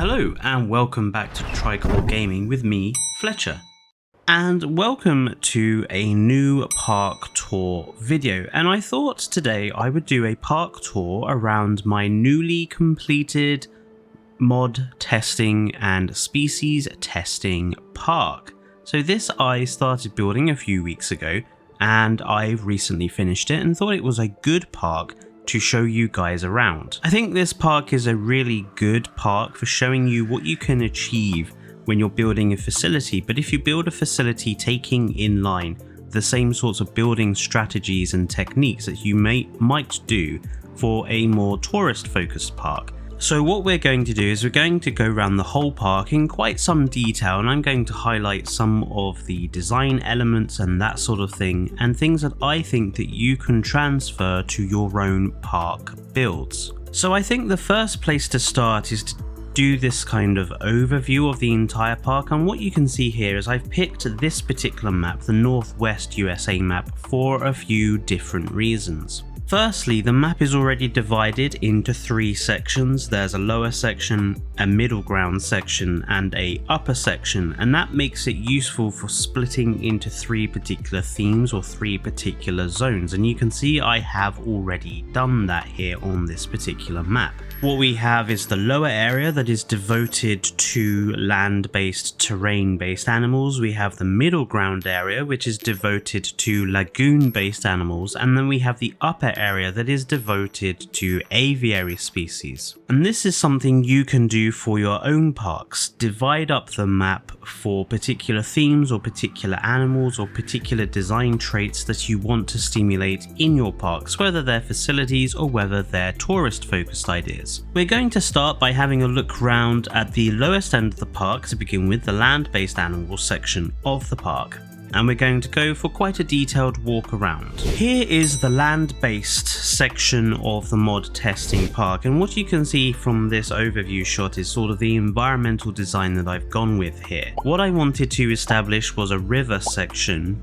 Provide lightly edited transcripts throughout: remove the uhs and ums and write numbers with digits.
Hello and welcome back to Tricolor Gaming with me, Fletcher. And welcome to a new park tour video. And I thought today I would do a park tour around my newly completed mod testing and species testing park. So this I started building a few weeks ago and I've recently finished it and thought it was a good park to show you guys around. I think this park is a really good park for showing you what you can achieve when you're building a facility, but if you build a facility taking in line the same sorts of building strategies and techniques that you might do for a more tourist focused park. So what we're going to do is we're going to go around the whole park in quite some detail, and I'm going to highlight some of the design elements and that sort of thing, and things that I think that you can transfer to your own park builds. So I think the first place to start is to do this kind of overview of the entire park, and what you can see here is I've picked this particular map, the Northwest USA map, for a few different reasons. Firstly, the map is already divided into three sections. There's a lower section, a middle ground section, and a upper section, and that makes it useful for splitting into three particular themes or three particular zones, and you can see I have already done that here on this particular map. What we have is the lower area that is devoted to land-based, terrain-based animals. We have the middle ground area, which is devoted to lagoon-based animals, and then we have the upper area that is devoted to aviary species. And this is something you can do for your own parks. Divide up the map for particular themes or particular animals or particular design traits that you want to stimulate in your parks, whether they're facilities or whether they're tourist-focused ideas. We're going to start by having a look round at the lowest end of the park to begin with, the land-based animals section of the park. And we're going to go for quite a detailed walk around. Here is the land-based section of the mod testing park, and what you can see from this overview shot is sort of the environmental design that I've gone with here. What I wanted to establish was a river section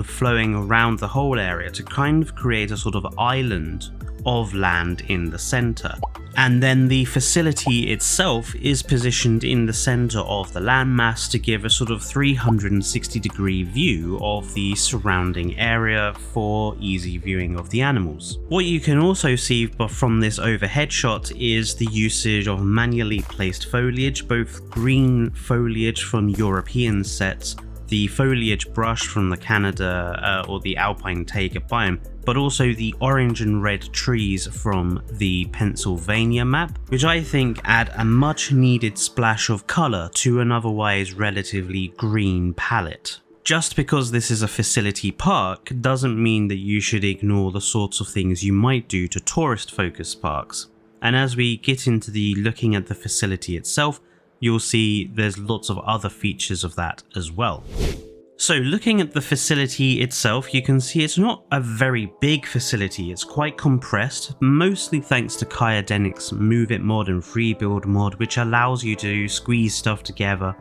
flowing around the whole area to kind of create a sort of island of land in the center. And then the facility itself is positioned in the center of the landmass to give a sort of 360-degree view of the surrounding area for easy viewing of the animals. What you can also see from this overhead shot is the usage of manually placed foliage, both green foliage from European sets, the foliage brush from the Canada or the Alpine taiga biome, but also the orange and red trees from the Pennsylvania map, which I think add a much needed splash of colour to an otherwise relatively green palette. Just because this is a facility park doesn't mean that you should ignore the sorts of things you might do to tourist focused parks. And as we get into the looking at the facility itself, you'll see there's lots of other features of that as well. So looking at the facility itself, you can see it's not a very big facility. It's quite compressed, mostly thanks to Deviant's Move It mod and Free Build mod, which allows you to squeeze stuff together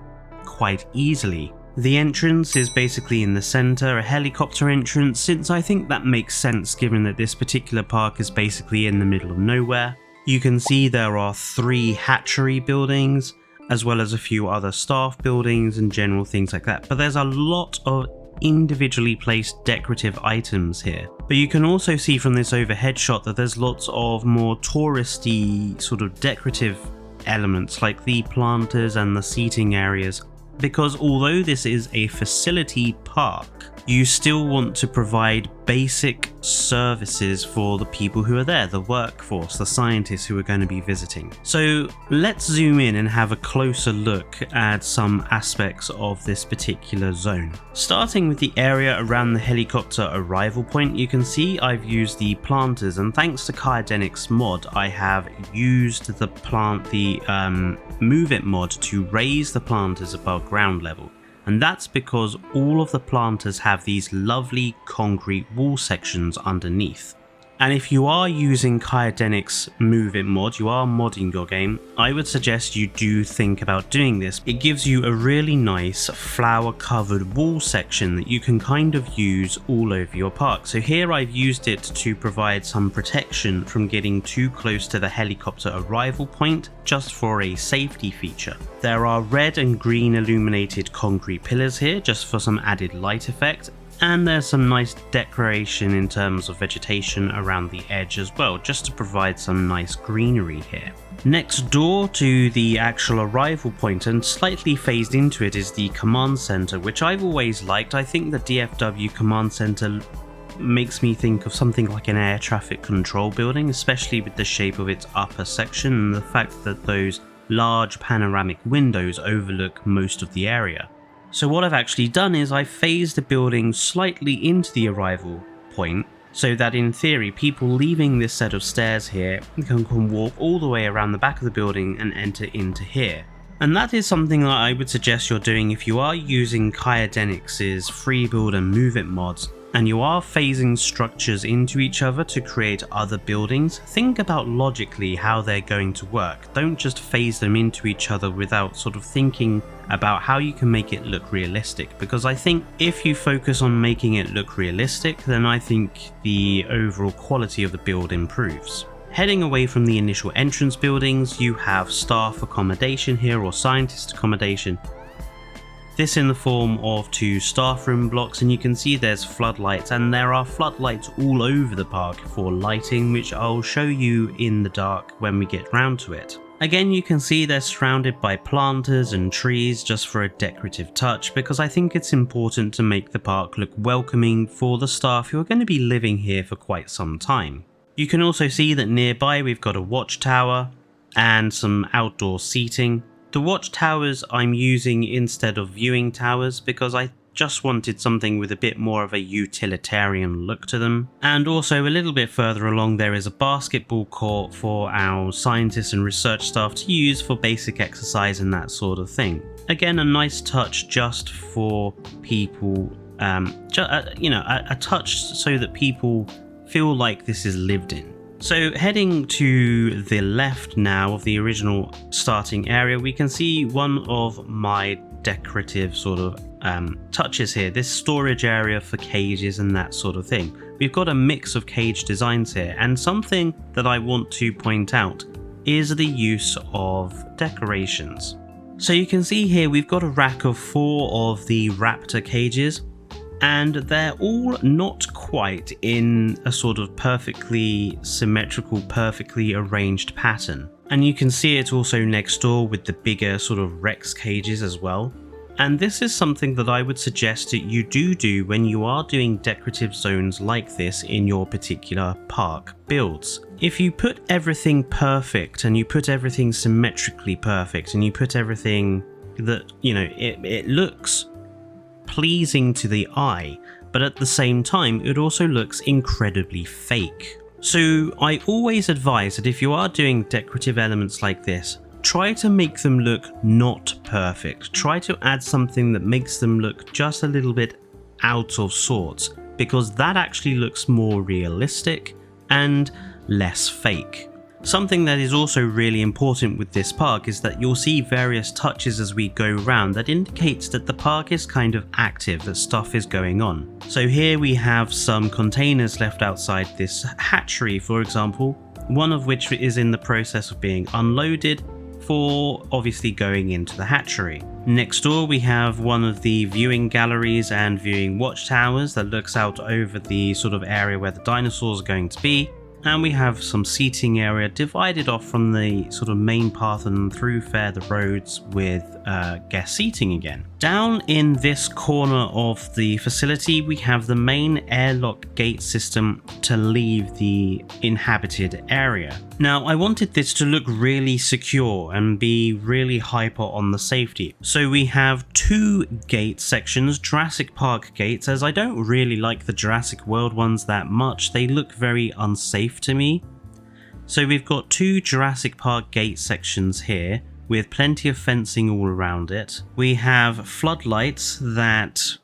quite easily. The entrance is basically in the center, a helicopter entrance, since I think that makes sense given that this particular park is basically in the middle of nowhere. You can see there are three hatchery buildings, as well as a few other staff buildings and general things like that. But there's a lot of individually placed decorative items here. But you can also see from this overhead shot that there's lots of more touristy sort of decorative elements like the planters and the seating areas. Because although this is a facility park, you still want to provide basic services for the people who are there, the workforce, the scientists who are going to be visiting. So let's zoom in and have a closer look at some aspects of this particular zone. Starting with the area around the helicopter arrival point, you can see I've used the planters, and thanks to Deviant's mod, I have used the Move It mod to raise the planters above ground level. And that's because all of the planters have these lovely concrete wall sections underneath. And if you are using Kyodenic's Move It mod, you are modding your game, I would suggest you do think about doing this. It gives you a really nice flower covered wall section that you can kind of use all over your park. So here I've used it to provide some protection from getting too close to the helicopter arrival point, just for a safety feature. There are red and green illuminated concrete pillars here just for some added light effect. And there's some nice decoration in terms of vegetation around the edge as well, just to provide some nice greenery here. Next door to the actual arrival point and slightly phased into it is the command center, which I've always liked. I think the DFW command center makes me think of something like an air traffic control building, especially with the shape of its upper section and the fact that those large panoramic windows overlook most of the area. So what I've actually done is I've phased the building slightly into the arrival point, so that in theory people leaving this set of stairs here can walk all the way around the back of the building and enter into here. And that is something that I would suggest you're doing if you are using Kyodenic's free build and move it mods, and you are phasing structures into each other to create other buildings. Think about logically how they're going to work. Don't just phase them into each other without sort of thinking about how you can make it look realistic, because I think if you focus on making it look realistic, then I think the overall quality of the build improves. Heading away from the initial entrance buildings, you have staff accommodation here, or scientist accommodation. This in the form of 2 staff room blocks, and you can see there's floodlights, and there are floodlights all over the park for lighting, which I'll show you in the dark when we get round to it. Again, you can see they're surrounded by planters and trees just for a decorative touch, because I think it's important to make the park look welcoming for the staff who are going to be living here for quite some time. You can also see that nearby we've got a watchtower and some outdoor seating. The watchtowers I'm using instead of viewing towers because I just wanted something with a bit more of a utilitarian look to them. And also a little bit further along there is a basketball court for our scientists and research staff to use for basic exercise and that sort of thing. Again, a nice touch just for people, a touch so that people feel like this is lived in. So heading to the left now of the original starting area, we can see one of my decorative sort of touches here, this storage area for cages and that sort of thing. We've got a mix of cage designs here, and something that I want to point out is the use of decorations. So you can see here we've got a rack of 4 of the raptor cages, and they're all not quite in a sort of perfectly symmetrical, perfectly arranged pattern. And you can see it also next door with the bigger sort of Rex cages as well. And this is something that I would suggest that you do when you are doing decorative zones like this in your particular park builds. If you put everything perfect and you put everything symmetrically perfect and you put everything that, it looks pleasing to the eye, but at the same time it also looks incredibly fake. So I always advise that if you are doing decorative elements like this, try to make them look not perfect. Try to add something that makes them look just a little bit out of sorts, because that actually looks more realistic and less fake. Something that is also really important with this park is that you'll see various touches as we go around that indicates that the park is kind of active, that stuff is going on. So here we have some containers left outside this hatchery, for example, one of which is in the process of being unloaded for obviously going into the hatchery. Next door we have one of the viewing galleries and viewing watchtowers that looks out over the sort of area where the dinosaurs are going to be. And we have some seating area divided off from the sort of main path and through the roads with guest seating again. Down in this corner of the facility we have the main airlock gate system to leave the inhabited area. Now I wanted this to look really secure and be really hyper on the safety. So we have 2 gate sections, Jurassic Park gates, as I don't really like the Jurassic World ones that much. They look very unsafe to me. So we've got 2 Jurassic Park gate sections here with plenty of fencing all around it. We have floodlights that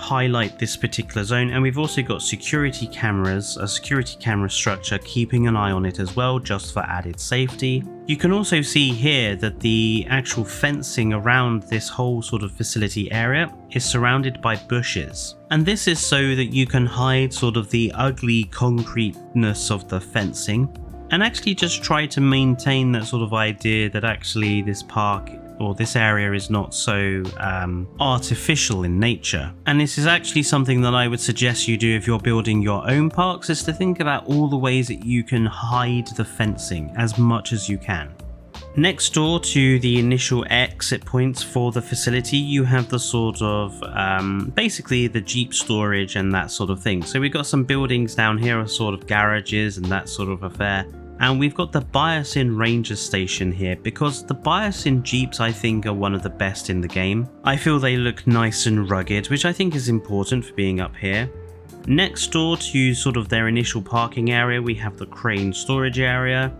highlight this particular zone, and we've also got security cameras, a security camera structure keeping an eye on it as well, just for added safety. You can also see here that the actual fencing around this whole sort of facility area is surrounded by bushes, and this is so that you can hide sort of the ugly concreteness of the fencing and actually just try to maintain that sort of idea that actually this park or this area is not so artificial in nature. And this is actually something that I would suggest you do if you're building your own parks, is to think about all the ways that you can hide the fencing as much as you can. Next door to the initial exit points for the facility, you have the sort of basically the Jeep storage and that sort of thing. So we've got some buildings down here are sort of garages and that sort of affair. And we've got the Biosyn Ranger Station here, because the Biosyn Jeeps I think are one of the best in the game. I feel they look nice and rugged, which I think is important for being up here. Next door to sort of their initial parking area, we have the crane storage area,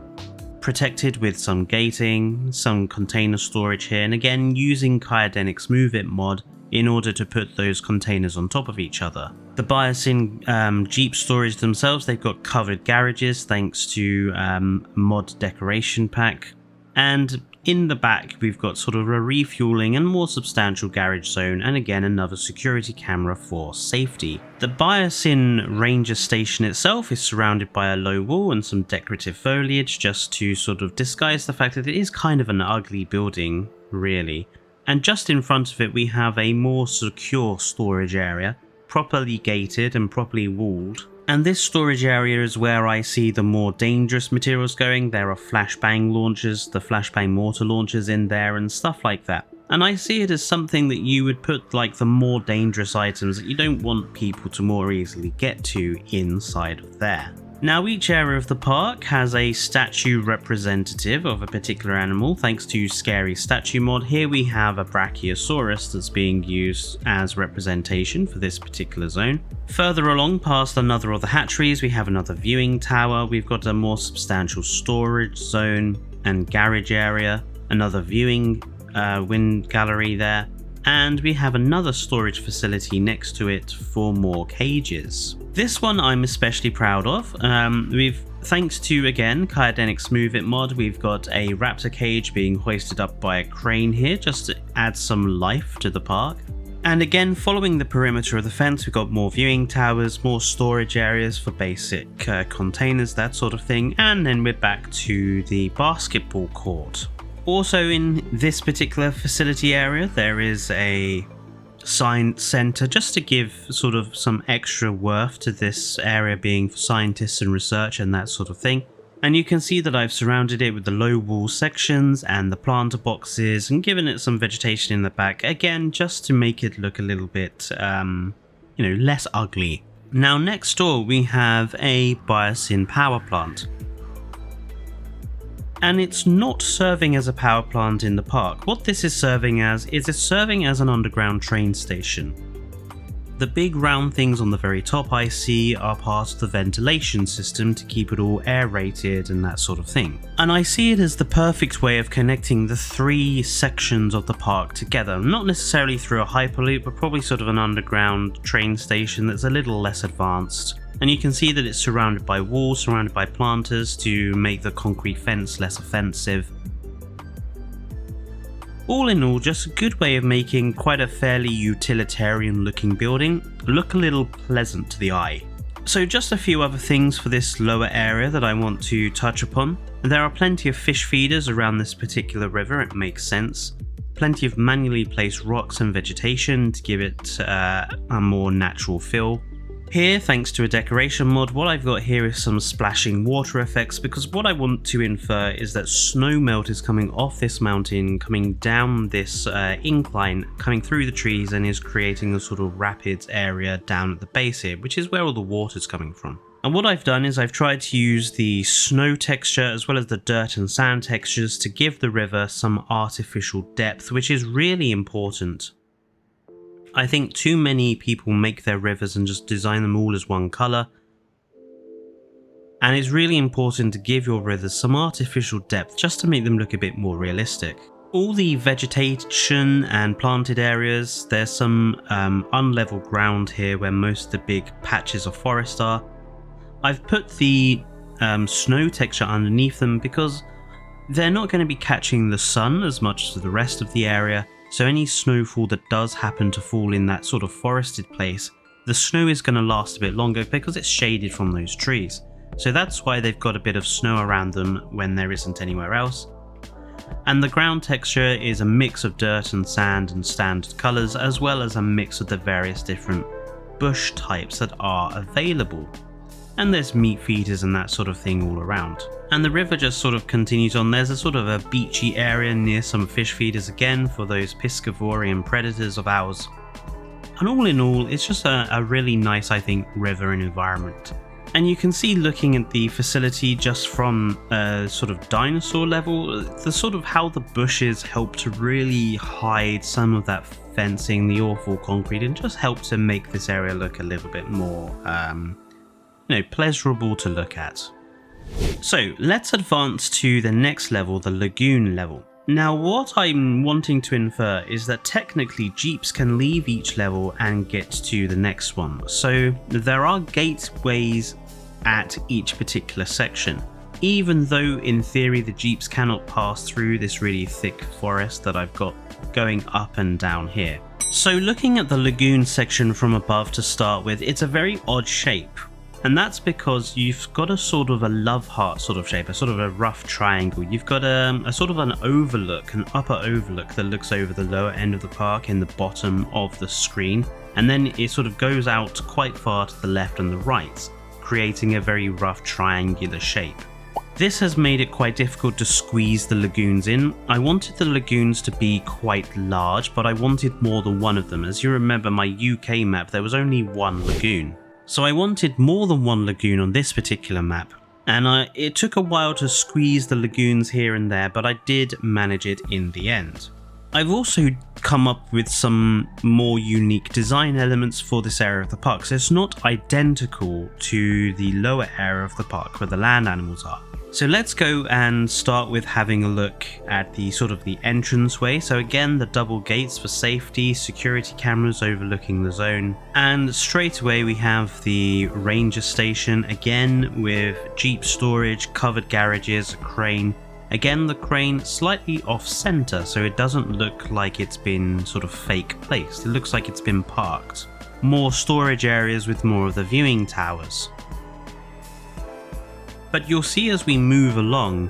protected with some gating, some container storage here, and again using Kyodenic's Move It mod in order to put those containers on top of each other. The Biosyn Jeep storage themselves, they've got covered garages thanks to mod decoration pack. And in the back, we've got sort of a refueling and more substantial garage zone, and again another security camera for safety. The Biosyn Ranger Station itself is surrounded by a low wall and some decorative foliage, just to sort of disguise the fact that it is kind of an ugly building, really. And just in front of it we have a more secure storage area, properly gated and properly walled. And this storage area is where I see the more dangerous materials going. There are flashbang launchers, the flashbang mortar launchers in there and stuff like that. And I see it as something that you would put like the more dangerous items that you don't want people to more easily get to inside of there. Now each area of the park has a statue representative of a particular animal thanks to Scary Statue mod. Here we have a Brachiosaurus that's being used as representation for this particular zone. Further along past another of the hatcheries we have another viewing tower, we've got a more substantial storage zone and garage area, another viewing wind gallery there, and we have another storage facility next to it for more cages. This one I'm especially proud of. Thanks to, again, Kyodenic's Move It mod, we've got a raptor cage being hoisted up by a crane here just to add some life to the park. And again, following the perimeter of the fence, we've got more viewing towers, more storage areas for basic containers, that sort of thing, and then we're back to the basketball court. Also in this particular facility area, there is a science center just to give sort of some extra worth to this area being for scientists and research and that sort of thing. And you can see that I've surrounded it with the low wall sections and the planter boxes and given it some vegetation in the back, again just to make it look a little bit less ugly. Now next door we have a Biosyn power plant. And it's not serving as a power plant in the park. What this is serving as is it's serving as an underground train station. The big round things on the very top I see are part of the ventilation system to keep it all aerated and that sort of thing. And I see it as the perfect way of connecting the three sections of the park together, not necessarily through a hyperloop, but probably sort of an underground train station that's a little less advanced. And you can see that it's surrounded by walls, surrounded by planters to make the concrete fence less offensive. All in all, just a good way of making quite a fairly utilitarian looking building look a little pleasant to the eye. So just a few other things for this lower area that I want to touch upon. There are plenty of fish feeders around this particular river, it makes sense. Plenty of manually placed rocks and vegetation to give it a more natural feel. Here, thanks to a decoration mod, what I've got here is some splashing water effects, because what I want to infer is that snow melt is coming off this mountain, coming down this incline, coming through the trees, and is creating a sort of rapids area down at the base here, which is where all the water's coming from. And what I've done is I've tried to use the snow texture as well as the dirt and sand textures to give the river some artificial depth, which is really important. I think too many people make their rivers and just design them all as one colour, and it's really important to give your rivers some artificial depth just to make them look a bit more realistic. All the vegetation and planted areas, there's some unlevel ground here where most of the big patches of forest are. I've put the snow texture underneath them because they're not going to be catching the sun as much as the rest of the area, so any snowfall that does happen to fall in that sort of forested place, the snow is going to last a bit longer because it's shaded from those trees. So that's why they've got a bit of snow around them when there isn't anywhere else. And the ground texture is a mix of dirt and sand and standard colours, as well as a mix of the various different bush types that are available. And there's meat feeders and that sort of thing all around. And the river just sort of continues on. There's a sort of a beachy area near some fish feeders again for those piscivorous predators of ours. And all in all, it's just a really nice, I think, river and environment. And you can see, looking at the facility just from a sort of dinosaur level, the sort of how the bushes help to really hide some of that fencing, the awful concrete, and just help to make this area look a little bit more, pleasurable to look at. So let's advance to the next level, the lagoon level. Now, what I'm wanting to infer is that technically jeeps can leave each level and get to the next one. So there are gateways at each particular section, even though in theory the jeeps cannot pass through this really thick forest that I've got going up and down here. So looking at the lagoon section from above to start with, it's a very odd shape. And that's because you've got a sort of a love heart sort of shape, a sort of a rough triangle. You've got a sort of an overlook, an upper overlook that looks over the lower end of the park in the bottom of the screen. And then it sort of goes out quite far to the left and the right, creating a very rough triangular shape. This has made it quite difficult to squeeze the lagoons in. I wanted the lagoons to be quite large, but I wanted more than one of them. As you remember, my UK map, there was only one lagoon. So I wanted more than one lagoon on this particular map, and it took a while to squeeze the lagoons here and there, but I did manage it in the end. I've also come up with some more unique design elements for this area of the park, so it's not identical to the lower area of the park where the land animals are. So let's go and start with having a look at the sort of the entranceway. So again, the double gates for safety, security cameras overlooking the zone, and straight away we have the ranger station, again with jeep storage, covered garages, a crane. Again, the crane slightly off center, so it doesn't look like it's been sort of fake placed. It looks like it's been parked. More storage areas with more of the viewing towers. But you'll see as we move along,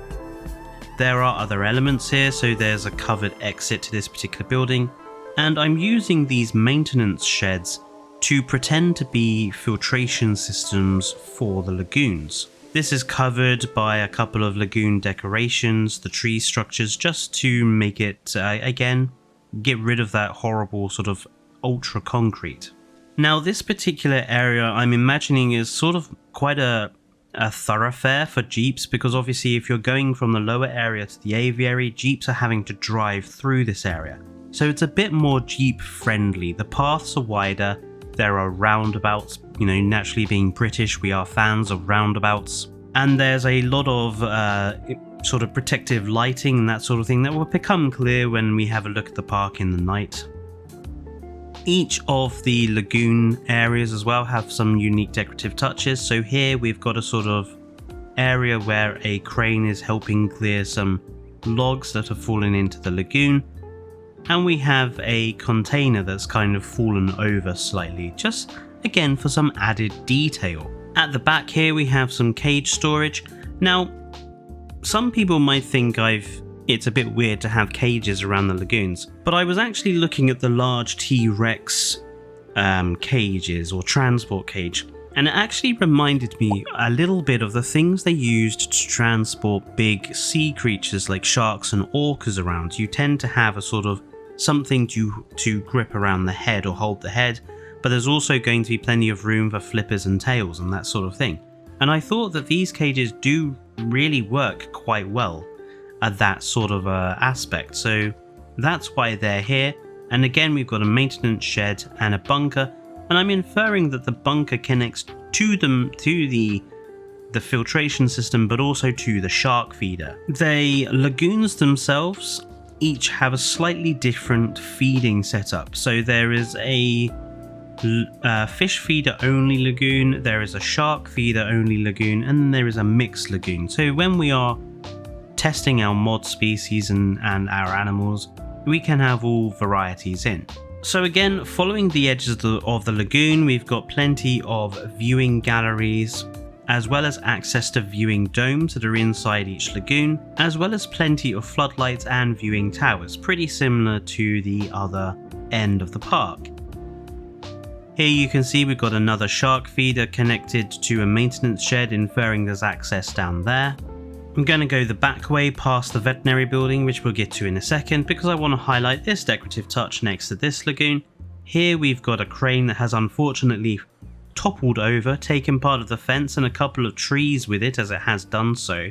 there are other elements here. So there's a covered exit to this particular building, and I'm using these maintenance sheds to pretend to be filtration systems for the lagoons. This is covered by a couple of lagoon decorations, the tree structures, just to make it, again, get rid of that horrible sort of ultra concrete. Now, this particular area I'm imagining is sort of quite a thoroughfare for jeeps, because obviously if you're going from the lower area to the aviary, jeeps are having to drive through this area. So it's a bit more jeep friendly. The paths are wider, there are roundabouts, naturally being British, we are fans of roundabouts. And there's a lot of sort of protective lighting and that sort of thing that will become clear when we have a look at the park in the night. Each of the lagoon areas as well have some unique decorative touches. So here we've got a sort of area where a crane is helping clear some logs that have fallen into the lagoon. And we have a container that's kind of fallen over slightly, just again for some added detail. At the back here we have some cage storage. Now, some people might think it's a bit weird to have cages around the lagoons, but I was actually looking at the large T-Rex cages or transport cage, and it actually reminded me a little bit of the things they used to transport big sea creatures like sharks and orcas around. You tend to have a sort of something to grip around the head or hold the head, but there's also going to be plenty of room for flippers and tails and that sort of thing. And I thought that these cages do really work quite well at that sort of aspect, so that's why they're here. And again, we've got a maintenance shed and a bunker, and I'm inferring that the bunker connects to the filtration system, but also to the shark feeder. The lagoons themselves each have a slightly different feeding setup. So there is a fish feeder only lagoon, there is a shark feeder only lagoon, and then there is a mixed lagoon. So when we are testing our mod species and our animals, we can have all varieties in. So again, following the edges of the lagoon, we've got plenty of viewing galleries, as well as access to viewing domes that are inside each lagoon, as well as plenty of floodlights and viewing towers, pretty similar to the other end of the park. Here you can see we've got another shark feeder connected to a maintenance shed, inferring there's access down there. I'm going to go the back way past the veterinary building, which we'll get to in a second, because I want to highlight this decorative touch next to this lagoon. Here we've got a crane that has unfortunately toppled over, taken part of the fence and a couple of trees with it as it has done so.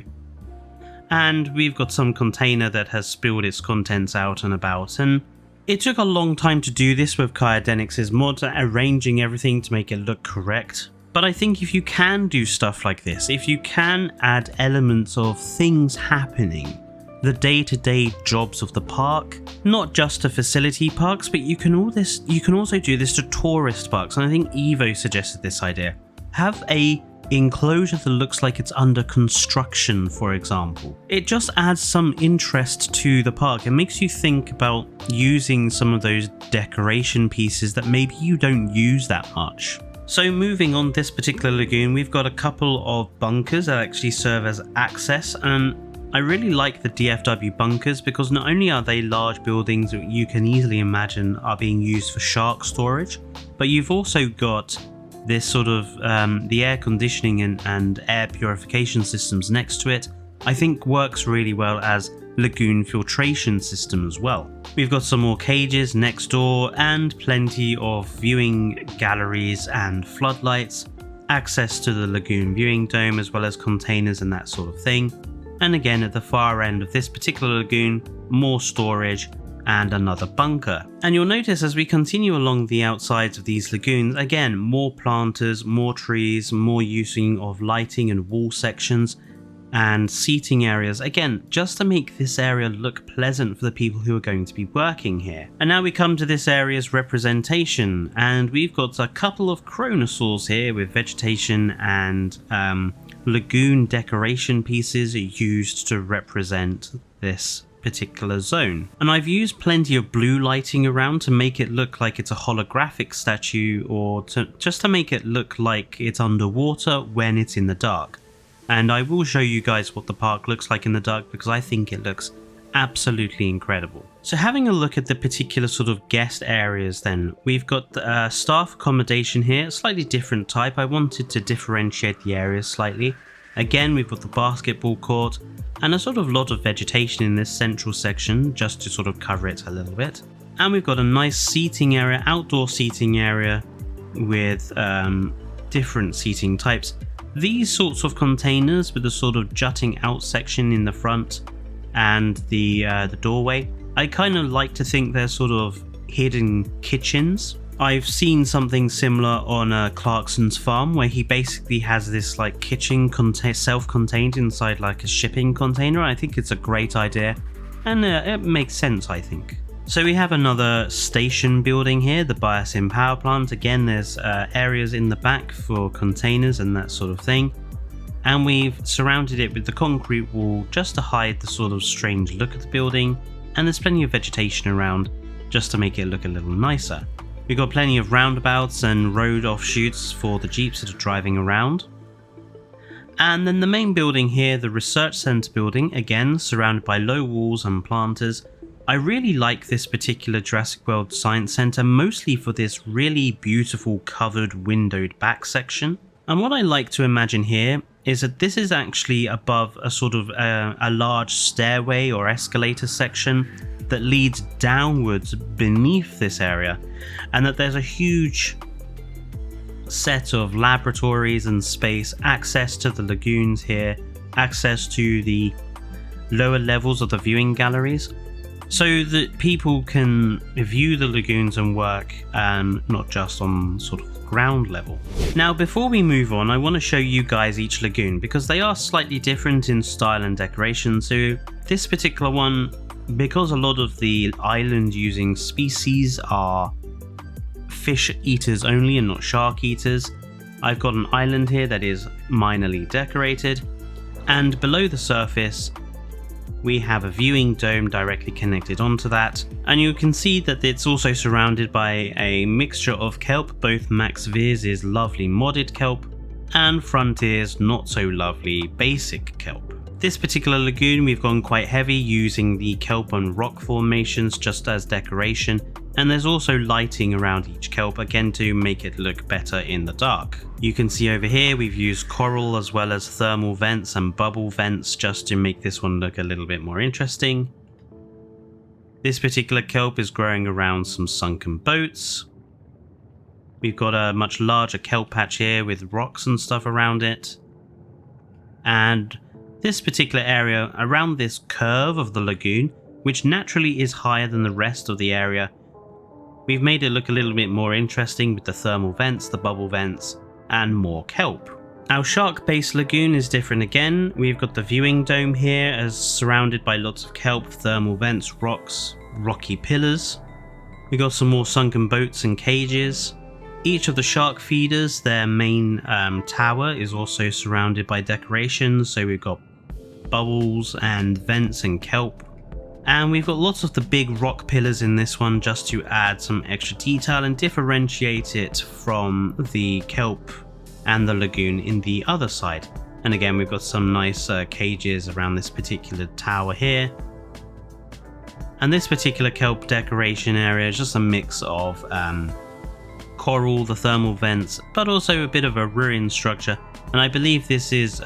And we've got some container that has spilled its contents out and about, and it took a long time to do this with Kaidenix's mod, arranging everything to make it look correct. But I think if you can do stuff like this, if you can add elements of things happening, the day-to-day jobs of the park, not just to facility parks, but you can also do this to tourist parks. And I think Evo suggested this idea. Have a enclosure that looks like it's under construction, for example. It just adds some interest to the park. It makes you think about using some of those decoration pieces that maybe you don't use that much. So moving on this particular lagoon, we've got a couple of bunkers that actually serve as access, and I really like the DFW bunkers because not only are they large buildings that you can easily imagine are being used for shark storage, but you've also got this sort of the air conditioning and air purification systems next to it. I think works really well as lagoon filtration system as well. We've got some more cages next door and plenty of viewing galleries and floodlights, access to the lagoon viewing dome as well as containers and that sort of thing. And again, at the far end of this particular lagoon, more storage and another bunker. And you'll notice as we continue along the outsides of these lagoons, again, more planters, more trees, more using of lighting and wall sections and seating areas, again, just to make this area look pleasant for the people who are going to be working here. And now we come to this area's representation, and we've got a couple of chronosaurs here with vegetation and lagoon decoration pieces used to represent this particular zone. And I've used plenty of blue lighting around to make it look like it's a holographic statue, or just to make it look like it's underwater when it's in the dark. And I will show you guys what the park looks like in the dark because I think it looks absolutely incredible. So having a look at the particular sort of guest areas then, we've got staff accommodation here, slightly different type. I wanted to differentiate the areas slightly. Again, we've got the basketball court and a sort of lot of vegetation in this central section just to sort of cover it a little bit. And we've got a nice seating area, outdoor seating area with different seating types. These sorts of containers with the sort of jutting out section in the front and the doorway, I kind of like to think they're sort of hidden kitchens. I've seen something similar on Clarkson's farm where he basically has this like kitchen self-contained inside like a shipping container. I think it's a great idea and it makes sense, I think. So we have another station building here, the Biosim power plant. Again, there's areas in the back for containers and that sort of thing. And we've surrounded it with the concrete wall just to hide the sort of strange look of the building. And there's plenty of vegetation around just to make it look a little nicer. We've got plenty of roundabouts and road offshoots for the jeeps that are driving around. And then the main building here, the research centre building, again surrounded by low walls and planters. I really like this particular Jurassic World Science Centre, mostly for this really beautiful covered windowed back section. And what I like to imagine here is that this is actually above a sort of a large stairway or escalator section that leads downwards beneath this area, and that there's a huge set of laboratories and space, access to the lagoons here, access to the lower levels of the viewing galleries, so that people can view the lagoons and work not just on sort of ground level. Now before we move on, I want to show you guys each lagoon because they are slightly different in style and decoration. So this particular one, because a lot of the island using species are fish eaters only and not shark eaters, I've got an island here that is minorly decorated, and below the surface we have a viewing dome directly connected onto that, and you can see that it's also surrounded by a mixture of kelp, both Max Veers' lovely modded kelp and Frontier's not so lovely basic kelp. This particular lagoon we've gone quite heavy using the kelp and rock formations just as decoration, and there's also lighting around each kelp again to make it look better in the dark. You can see over here we've used coral as well as thermal vents and bubble vents just to make this one look a little bit more interesting. This particular kelp is growing around some sunken boats. We've got a much larger kelp patch here with rocks and stuff around it. And this particular area around this curve of the lagoon, which naturally is higher than the rest of the area, we've made it look a little bit more interesting with the thermal vents, the bubble vents, and more kelp. Our shark-based lagoon is different again. We've got the viewing dome here as surrounded by lots of kelp, thermal vents, rocks, rocky pillars. We've got some more sunken boats and cages. Each of the shark feeders, their main tower, is also surrounded by decorations, so we've got bubbles and vents and kelp. And we've got lots of the big rock pillars in this one just to add some extra detail and differentiate it from the kelp and the lagoon in the other side. And again, we've got some nice cages around this particular tower here. And this particular kelp decoration area is just a mix of coral, the thermal vents, but also a bit of a ruined structure. And I believe this is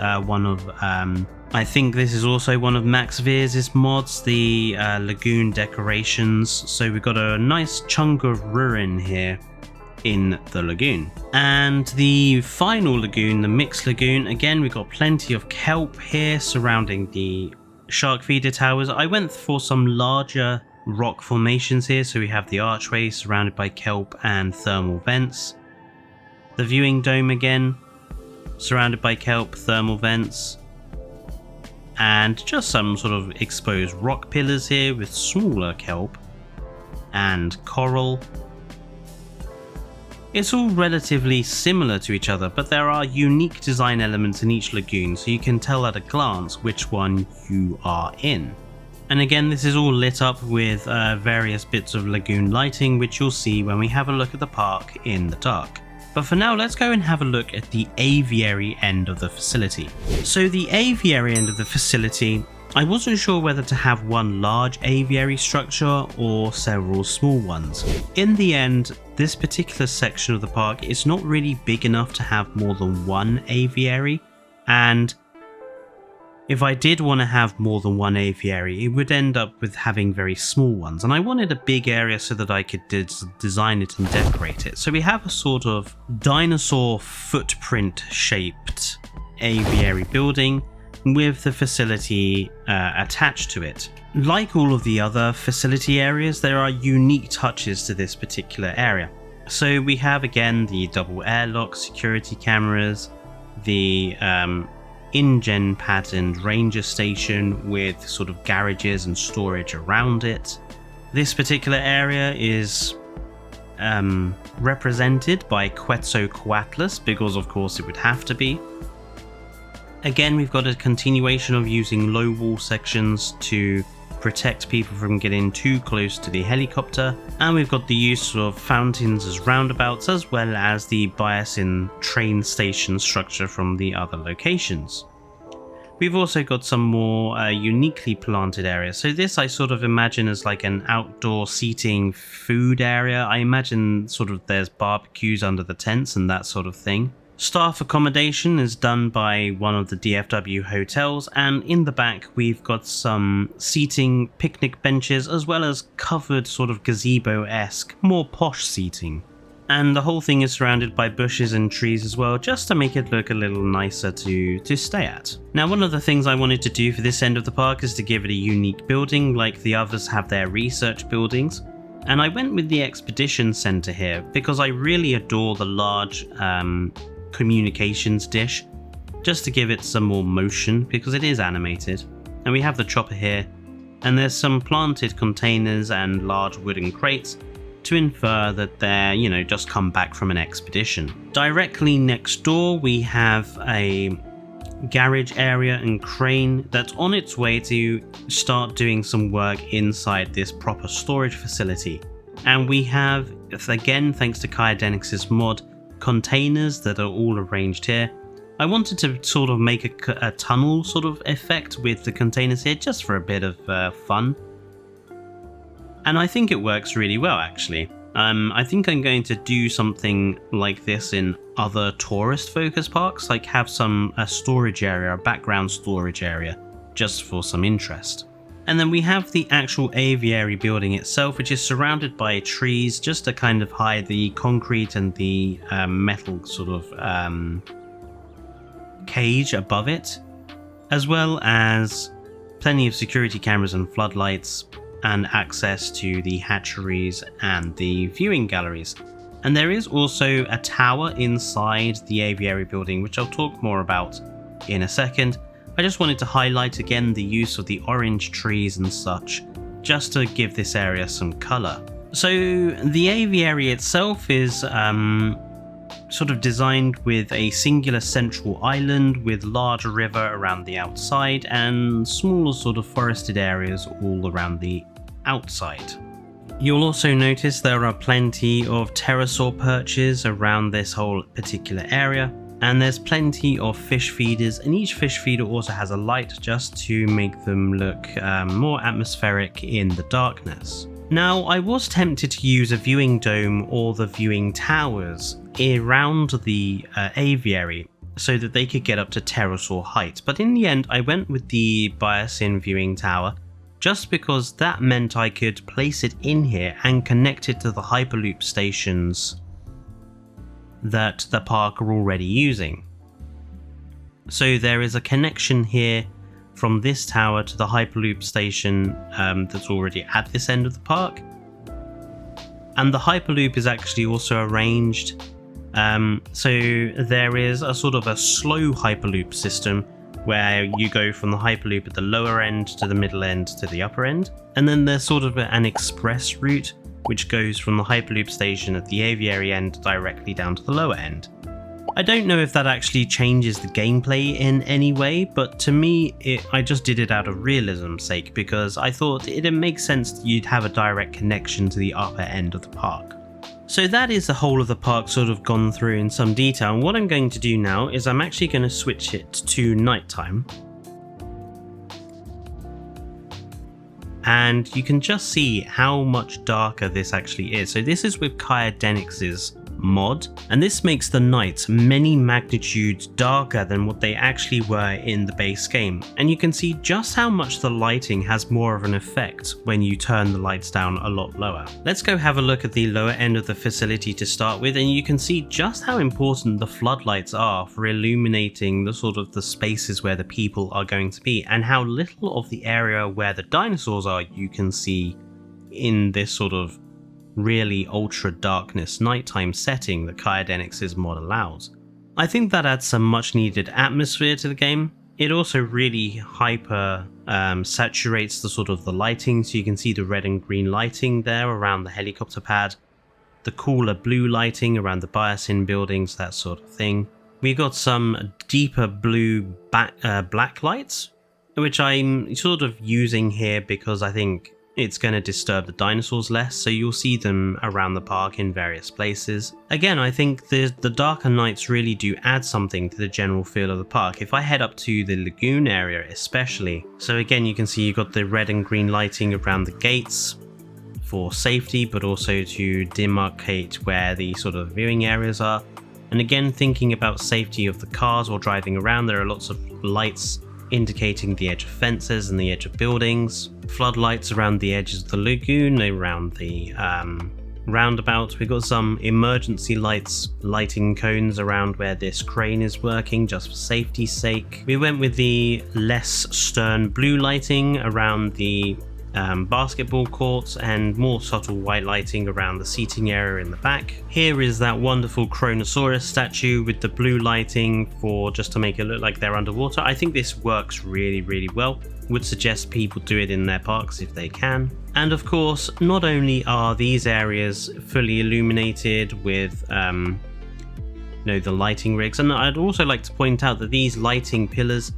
I think this is also one of Max Veers' mods, the lagoon decorations. So we've got a nice chunk of ruin here in the lagoon. And the final lagoon, the mixed lagoon, again we've got plenty of kelp here surrounding the shark feeder towers. I went for some larger rock formations here, so we have the archway surrounded by kelp and thermal vents. The viewing dome again, surrounded by kelp, thermal vents, and just some sort of exposed rock pillars here with smaller kelp and coral. It's all relatively similar to each other, but there are unique design elements in each lagoon, so you can tell at a glance which one you are in. And again, this is all lit up with various bits of lagoon lighting, which you'll see when we have a look at the park in the dark. But for now, let's go and have a look at the aviary end of the facility. So the aviary end of the facility, I wasn't sure whether to have one large aviary structure or several small ones. In the end, this particular section of the park is not really big enough to have more than one aviary, and if I did want to have more than one aviary, it would end up with having very small ones, and I wanted a big area so that I could design it and decorate it. So we have a sort of dinosaur footprint shaped aviary building with the facility attached to it. Like all of the other facility areas, there are unique touches to this particular area. So we have again the double airlock, security cameras, the InGen patterned ranger station with sort of garages and storage around it. This particular area is represented by Quetzalcoatlus, because of course it would have to be. Again, we've got a continuation of using low wall sections to protect people from getting too close to the helicopter, and we've got the use of fountains as roundabouts, as well as the bias in train station structure from the other locations. We've also got some more uniquely planted areas. So this I sort of imagine as like an outdoor seating food area. I imagine sort of there's barbecues under the tents and that sort of thing. Staff accommodation is done by one of the DFW hotels, and in the back we've got some seating, picnic benches, as well as covered sort of gazebo-esque, more posh seating. And the whole thing is surrounded by bushes and trees as well, just to make it look a little nicer to stay at. Now, one of the things I wanted to do for this end of the park is to give it a unique building, like the others have their research buildings. And I went with the expedition center here because I really adore the large communications dish, just to give it some more motion because it is animated. And we have the chopper here, and there's some planted containers and large wooden crates to infer that they're, just come back from an expedition. Directly next door we have a garage area and crane that's on its way to start doing some work inside this proper storage facility. And we have, again thanks to Kaidenix's mod, containers that are all arranged here. I wanted to sort of make a tunnel sort of effect with the containers here just for a bit of fun. And I think it works really well actually. I think I'm going to do something like this in other tourist focused parks, like have a storage area, a background storage area, just for some interest. And then we have the actual aviary building itself, which is surrounded by trees just to kind of hide the concrete and the metal sort of cage above it, as well as plenty of security cameras and floodlights, and access to the hatcheries and the viewing galleries. And there is also a tower inside the aviary building, which I'll talk more about in a second. I just wanted to highlight again the use of the orange trees and such, just to give this area some colour. So the aviary itself is sort of designed with a singular central island with large river around the outside and small sort of forested areas all around the outside. You'll also notice there are plenty of pterosaur perches around this whole particular area, and there's plenty of fish feeders, and each fish feeder also has a light just to make them look more atmospheric in the darkness. Now, I was tempted to use a viewing dome or the viewing towers around the aviary so that they could get up to pterosaur height, but in the end I went with the Biosyn viewing tower just because that meant I could place it in here and connect it to the Hyperloop stations that the park are already using. So there is a connection here from this tower to the Hyperloop station that's already at this end of the park. And the Hyperloop is actually also arranged so there is a sort of a slow Hyperloop system where you go from the Hyperloop at the lower end to the middle end to the upper end. And then there's sort of an express route which goes from the Hyperloop station at the aviary end directly down to the lower end. I don't know if that actually changes the gameplay in any way, but to me I just did it out of realism's sake because I thought it makes sense that you'd have a direct connection to the upper end of the park. So that is the whole of the park sort of gone through in some detail, and what I'm going to do now is I'm actually going to switch it to nighttime. And you can just see how much darker this actually is. So this is with Kaidenix's mod, and this makes the nights many magnitudes darker than what they actually were in the base game. And you can see just how much the lighting has more of an effect when you turn the lights down a lot lower. Let's go have a look at the lower end of the facility to start with, and you can see just how important the floodlights are for illuminating the sort of the spaces where the people are going to be, and how little of the area where the dinosaurs are you can see in this sort of really ultra darkness nighttime setting that Kaidenix's mod allows. I think that adds some much needed atmosphere to the game. It also really hyper saturates the sort of the lighting, so you can see the red and green lighting there around the helicopter pad, the cooler blue lighting around the Biosyn buildings, that sort of thing. We got some deeper blue black lights, which I'm sort of using here because I think it's going to disturb the dinosaurs less, so you'll see them around the park in various places. Again, I think the darker nights really do add something to the general feel of the park. If I head up to the lagoon area especially, so again you can see you've got the red and green lighting around the gates for safety, but also to demarcate where the sort of viewing areas are. And again, thinking about safety of the cars while driving around, there are lots of lights indicating the edge of fences and the edge of buildings, floodlights around the edges of the lagoon, around the roundabout. We've got some emergency lights, lighting cones around where this crane is working just for safety's sake. We went with the less stern blue lighting around the basketball courts and more subtle white lighting around the seating area in the back. Here is that wonderful Kronosaurus statue with the blue lighting for just to make it look like they're underwater. I think this works really, really well. Would suggest people do it in their parks if they can. And of course, not only are these areas fully illuminated with the lighting rigs, and I'd also like to point out that these lighting pillars,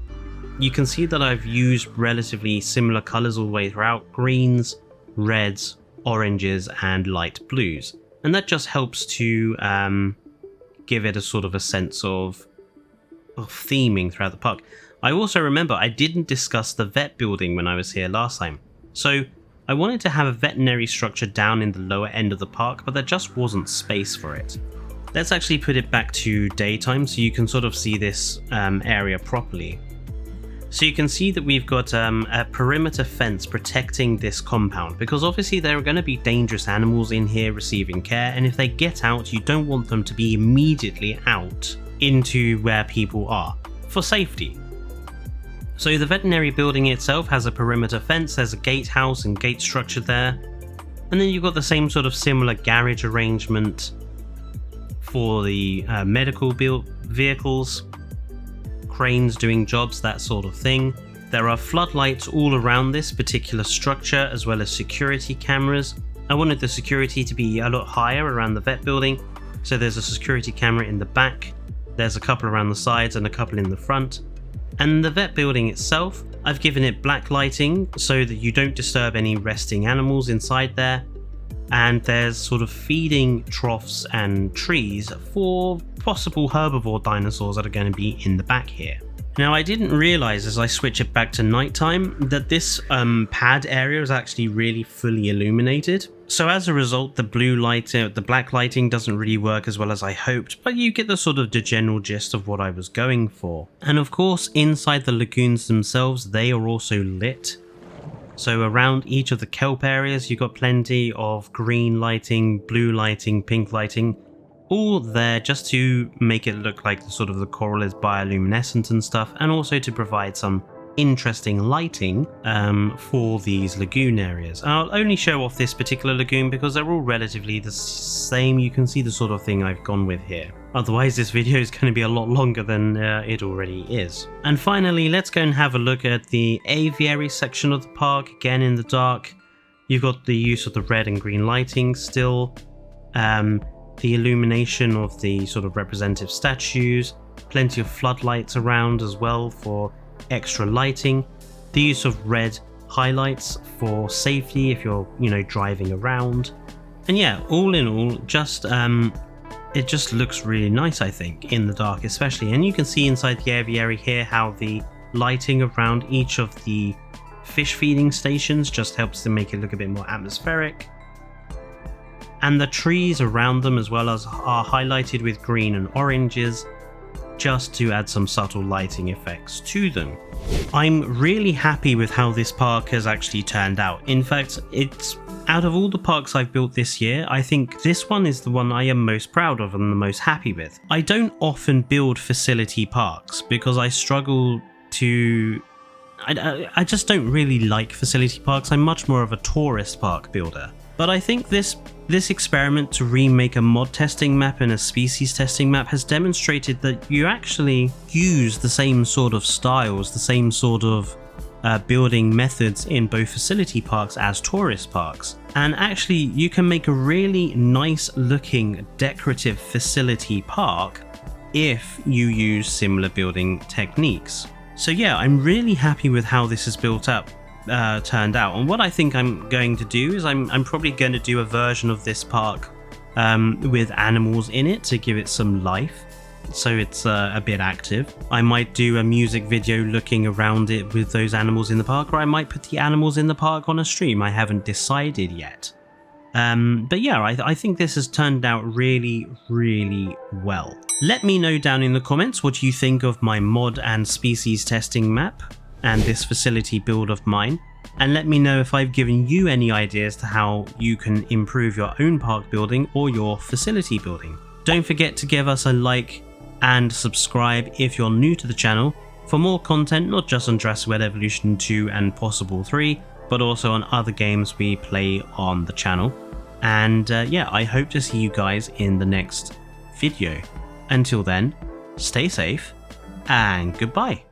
you can see that I've used relatively similar colors all the way throughout: greens, reds, oranges, and light blues. And that just helps to give it a sort of a sense of theming throughout the park. I also remember I didn't discuss the vet building when I was here last time. So I wanted to have a veterinary structure down in the lower end of the park, but there just wasn't space for it. Let's actually put it back to daytime so you can sort of see this area properly. So you can see that we've got a perimeter fence protecting this compound, because obviously there are going to be dangerous animals in here receiving care, and if they get out, you don't want them to be immediately out into where people are, for safety. So the veterinary building itself has a perimeter fence, there's a gatehouse and gate structure there, and then you've got the same sort of similar garage arrangement for the medical vehicles, cranes doing jobs, that sort of thing. There are floodlights all around this particular structure, as well as security cameras. I wanted the security to be a lot higher around the vet building, so there's a security camera in the back, there's a couple around the sides and a couple in the front. And the vet building itself, I've given it black lighting so that you don't disturb any resting animals inside there. And there's sort of feeding troughs and trees for possible herbivore dinosaurs that are going to be in the back here. Now, I didn't realize as I switch it back to nighttime that this pad area is actually really fully illuminated. So as a result, the black lighting doesn't really work as well as I hoped, but you get the sort of the general gist of what I was going for. And of course, inside the lagoons themselves, they are also lit. So around each of the kelp areas, you've got plenty of green lighting, blue lighting, pink lighting, all there just to make it look like the coral is bioluminescent and stuff, and also to provide some interesting lighting for these lagoon areas. I'll only show off this particular lagoon because they're all relatively the same. You can see the sort of thing I've gone with here. Otherwise this video is going to be a lot longer than it already is. And finally, let's go and have a look at the aviary section of the park, again in the dark. You've got the use of the red and green lighting still, the illumination of the sort of representative statues, plenty of floodlights around as well for extra lighting, the use of red highlights for safety if you're driving around. And yeah, all in all, just it just looks really nice, I think, in the dark especially. And you can see inside the aviary here how the lighting around each of the fish feeding stations just helps to make it look a bit more atmospheric. And the trees around them as well as are highlighted with green and oranges, just to add some subtle lighting effects to them. I'm really happy with how this park has actually turned out. In fact, it's out of all the parks I've built this year, I think this one is the one I am most proud of and the most happy with. I don't often build facility parks because I struggle to... I just don't really like facility parks. I'm much more of a tourist park builder. But I think this experiment to remake a mod testing map and a species testing map has demonstrated that you actually use the same sort of styles, the same sort of building methods in both facility parks as tourist parks. And actually you can make a really nice looking decorative facility park if you use similar building techniques. So yeah, I'm really happy with how this has turned out. And what I think I'm going to do is I'm probably going to do a version of this park with animals in it to give it some life, so it's a bit active. I might do a music video looking around it with those animals in the park, or I might put the animals in the park on a stream. I haven't decided yet. But yeah, I think this has turned out really, really well. Let me know down in the comments what you think of my mod and species testing map and this facility build of mine, and let me know if I've given you any ideas to how you can improve your own park building or your facility building. Don't forget to give us a like and subscribe if you're new to the channel for more content, not just on Jurassic World Evolution 2 and Possible 3, but also on other games we play on the channel. And yeah, I hope to see you guys in the next video. Until then, stay safe and goodbye.